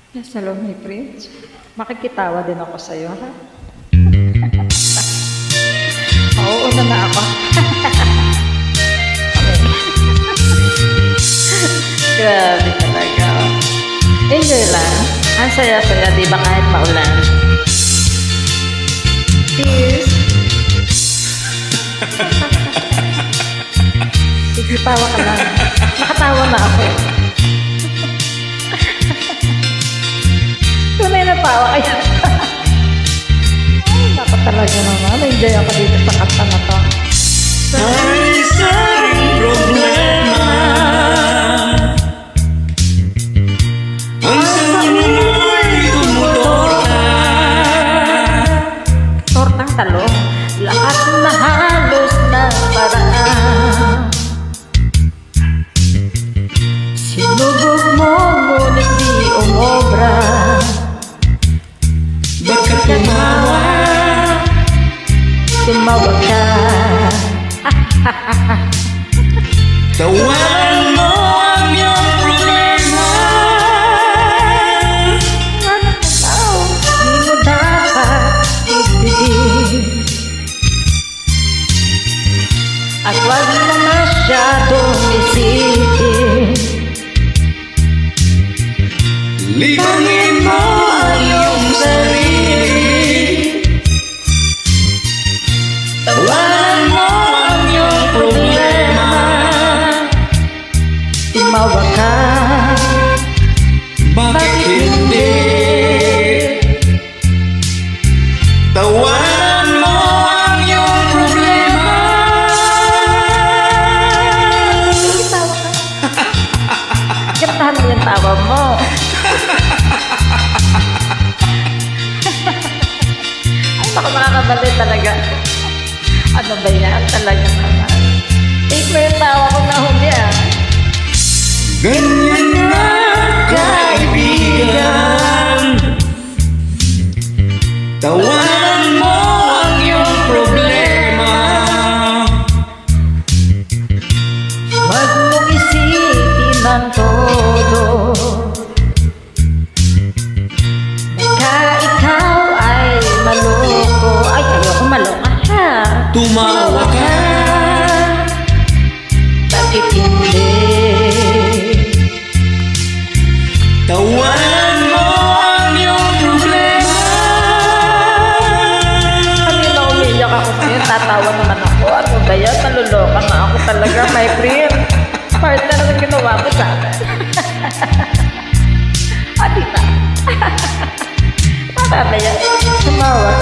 Nasa loob ni Prince. Makikitawa din ako sa'yo, ha? Mauuna na ako. Grabe talaga. Enjoy lang. Ang saya-saya, di ba kahit maulan? Cheers! Sige, tawa ka lang. Nakatawa na ako. Tunay na tawa kayo. Ay, naku talaga naman. Enjoy ako dito sa kanta na to. Sari-saring problema ang samoy tumutorta. Tortang talong, lahat na halos ng paraan. Sinubok mo, ngunit di umobra. Bakit tumawa? Tumawag ka. Tawanan mo ang iyong problema. Ano na tao, di mo dapat ibigin. At wag mo masyadong isipin. Libangin mo ang iyong sarili. Tawanan mo ang iyong problema. Tumawag ka. Bakit hindi? Tawanan mo ang iyong problema. Sige, tawa ka. Gantahan mo yung tawa mo. Ay, baka makakabalik talaga. Ano ba yan? Talaga naman. Take mo yung tawa ko na huli, ah. Ganyan na kaibigan. Tawanan mo ang iyong problema. Wag mong isipin ang todo. Baka ikaw ay maloko. Ay, ayoko maloka, ha? Tumawa ka. Bakit hindi? Tawanan mo ang iyong problema. Kanina umiyak ako ngayon, tatawa naman ako. Ano ba yan? Naluloka na ako talaga, my friend. Partner na ginawa ko sa akin. Ah, di ba? Tama ba yan? Tumawa